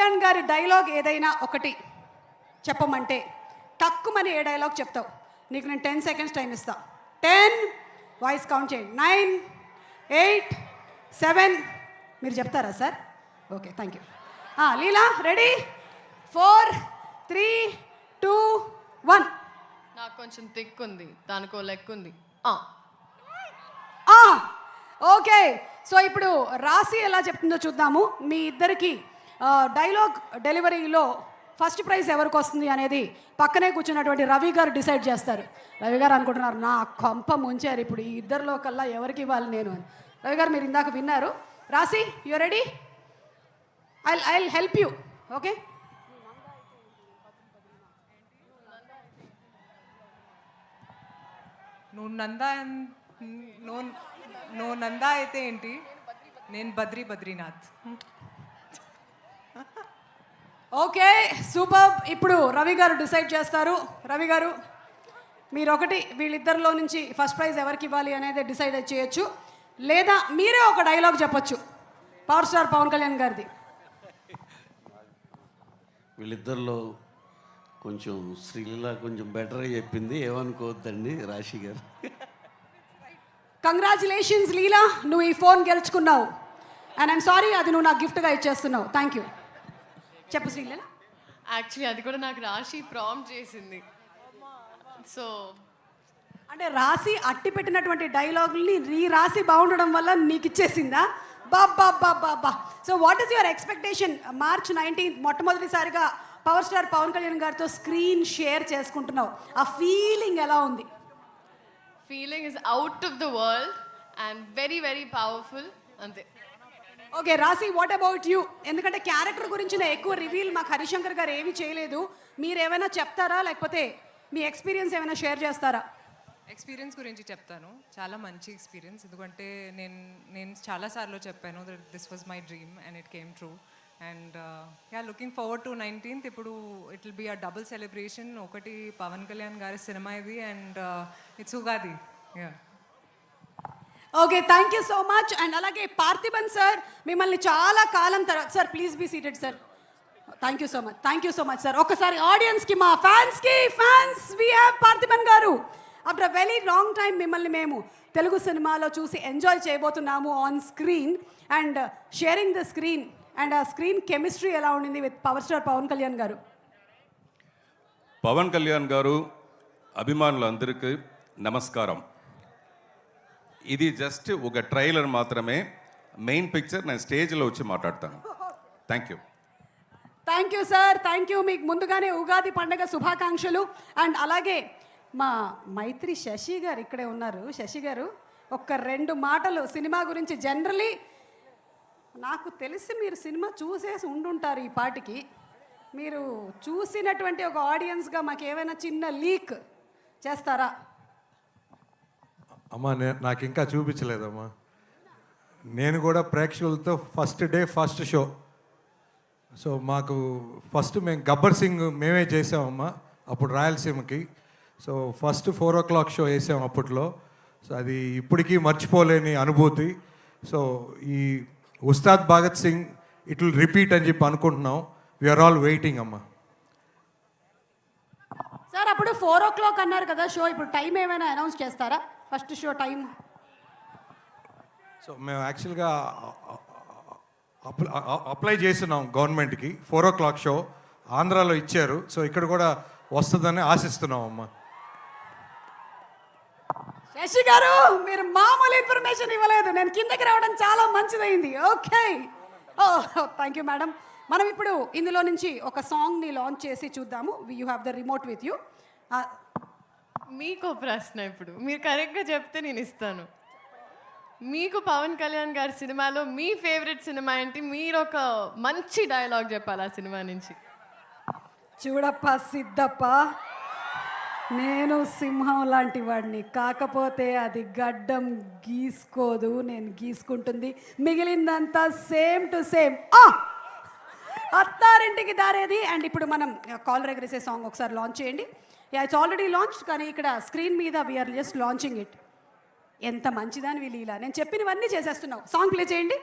కళ్యాణ్ గారి డైలాగ్ ఏదైనా ఒకటి చెప్పమంటే తక్కువని ఏ డైలాగ్ చెప్తావు? నీకు నేను 10 seconds టైం ఇస్తా. 10 వాయిస్ కౌంట్ చేయండి. 9 8 7 మీరు చెప్తారా sir? Okay, thank you. Leela ready? 4 3 2 1. నాకు కొంచెం థిక్ ఉంది, దానికో లెక్క ఉంది. ఓకే, సో ఇప్పుడు రాశి ఎలా చెప్తుందో చూద్దాము. మీ ఇద్దరికి డైలాగ్ డెలివరీలో ఫస్ట్ ప్రైజ్ ఎవరికి వస్తుంది అనేది పక్కనే కూర్చున్నటువంటి రవి గారు డిసైడ్ చేస్తారు. రవి గారు అనుకుంటున్నారు నా కొంప ముంచారు ఇప్పుడు ఈ ఇద్దరిలో కల్లా ఎవరికి ఇవ్వాలి నేను అని. రవి గారు మీరు ఇందాక విన్నారు. రాశి you ready? I help you. Okay, నువ్వు నందా అయితే ఏంటి, నేను బద్రీనాథ్. Okay super. ఇప్పుడు రవి గారు డిసైడ్ చేస్తారు. రవి గారు మీరు ఒకటి వీళ్ళిద్దరిలో నుంచి ఫస్ట్ ప్రైజ్ ఎవరికి ఇవ్వాలి అనేది డిసైడ్ చేయొచ్చు, లేదా మీరే ఒక డైలాగ్ చెప్పొచ్చు పవర్ స్టార్ పవన్ కళ్యాణ్ గారిది. వీళ్ళిద్దరిలో కొంచెం శ్రీలీల కొంచెం బెటర్గా చెప్పింది, ఏమనుకోవద్దండి రాశి గారు. కంగ్రాచులేషన్స్ లీలా, నువ్వు ఈ ఫోన్ గెలుచుకున్నావు. అండ్ ఐమ్ సారీ, అది నువ్వు నాకు గిఫ్ట్గా ఇచ్చేస్తున్నావు. Thank you. చెప్పు శ్రీలీల. యాక్చువల్లీ అది కూడా నాకు రాశి ప్రాంప్ట్ చేసింది. సో అంటే రాశి అట్టి పెట్టినటువంటి డైలాగుల్ని రాశి బాగుండడం వల్ల నీకు ఇచ్చేసిందా? బాబా. So what is your expectation? March 19th మొట్టమొదటిసారిగా పవర్ స్టార్ పవన్ కళ్యాణ్ గారితో స్క్రీన్ షేర్ చేసుకుంటున్నావు. ఆ ఫీలింగ్ ఎలా ఉంది? Feeling is out of the world and very very powerful అంతే. ఓకే రాశి, వాట్ అబౌట్ యూ? ఎందుకంటే క్యారెక్టర్ గురించిన ఎక్కువ రివీల్ మాకు హరిశంకర్ గారు ఏమీ చేయలేదు. మీరు ఏమైనా చెప్తారా, లేకపోతే మీ ఎక్స్పీరియన్స్ ఏమైనా షేర్ చేస్తారా? ఎక్స్పీరియన్స్ గురించి చెప్తాను. చాలా మంచి ఎక్స్పీరియన్స్, ఎందుకంటే నేను చాలాసార్లు చెప్పాను this was my dream and it came true. And looking forward to 19th. ఇప్పుడు it will be a double celebration. ఒకటి పవన్ కళ్యాణ్ గారి సినిమా ఇది, and it's Ugadi. Okay, thank you so much. And అలాగే పార్థిబన్ సార్, మిమ్మల్ని చాలా కాలం తర్వాత, sir please be seated sir. Thank you so much sir. ఒక్కసారి ఆడియన్స్కి, మా fans we have Parthiban garu. After a very long time మిమ్మల్ని మేము తెలుగు సినిమాలో చూసి ఎంజాయ్ చేయబోతున్నాము on screen and sharing the screen. And ఆ స్క్రీన్ కెమిస్ట్రీ ఎలా ఉండింది with power star Pawan Kalyan garu? Pawan Kalyan గారు అభిమానులందరికీ నమస్కారం. ఇది జస్ట్ ఒక ట్రైలర్ మాత్రమే. మెయిన్ పిక్చర్ నేను స్టేజ్లో వచ్చి మాట్లాడతాను. Thank you sir, thank you. మీకు ముందుగానే ఉగాది పండుగ శుభాకాంక్షలు. అండ్ అలాగే మా మైత్రి శశి గారు ఇక్కడే ఉన్నారు. శశి గారు ఒక్క 2 మాటలు సినిమా గురించి. జనరలీ నాకు తెలిసి మీరు సినిమా చూసేసి ఉండుంటారు ఈ పాటికి. మీరు చూసినటువంటి ఒక ఆడియన్స్గా మాకు ఏమైనా చిన్న లీక్ చేస్తారా? అమ్మా నాకు ఇంకా చూపించలేదమ్మా. నేను కూడా ప్రేక్షకులతో first day first show. So మాకు ఫస్ట్ మేము గబ్బర్ సింగ్ మేమే చేసామమ్మా అప్పుడు రాయలసీమకి. సో ఫస్ట్ 4 o'clock షో వేసాం అప్పట్లో. సో అది ఇప్పటికీ మర్చిపోలేని అనుభూతి. సో ఈ Ustaad Bhagat Singh it will repeat అని చెప్పి అనుకుంటున్నాం. వీఆర్ ఆల్ వెయిటింగ్ అమ్మా. సార్ అప్పుడు 4 o'clock అన్నారు కదా షో, ఇప్పుడు టైం ఏమైనా అనౌన్స్ చేస్తారా? First show time. సో మేము యాక్చువల్గా అప్లై చేస్తున్నాం గవర్నమెంట్కి. 4 o'clock షో ఆంధ్రాలో ఇచ్చారు. సో ఇక్కడ కూడా వస్తుందని ఆశిస్తున్నాం అమ్మా. శశి గారు మీరు మామూలు ఇన్ఫర్మేషన్ ఇవ్వలేదు. నేను కిందకి రావడం చాలా మంచిదైంది. Okay, thank you madam. మనం ఇప్పుడు ఇందులో నుంచి ఒక సాంగ్ని లాంచ్ చేసి చూద్దాము. You have the remote with you. మీకు ప్రశ్న, ఇప్పుడు మీరు కరెక్ట్గా చెప్తే నేను ఇస్తాను. మీకు పవన్ కళ్యాణ్ గారి సినిమాలో మీ ఫేవరెట్ సినిమా ఏంటి? మీరు ఒక మంచి డైలాగ్ చెప్పాలి ఆ సినిమా నుంచి. చూడప్ప సిద్ధప్ప, నేను సింహం లాంటి వాడిని, కాకపోతే అది గడ్డం గీసుకోదు, నేను గీసుకుంటుంది. మిగిలిందంతా same to same. Attarintiki Daredi. And ఇప్పుడు మనం కాలర్ ఎగరేసే సాంగ్ ఒకసారి లాంచ్ చేయండి. ఇట్స్ ఆల్రెడీ లాంచ్, కానీ ఇక్కడ స్క్రీన్ మీద వీఆర్ జస్ట్ లాంచింగ్ ఇట్. ఎంత మంచిదాని వీళ్ళు ఇలా నేను చెప్పినవన్నీ చేసేస్తున్నావు. సాంగ్ ప్లే చేయండి.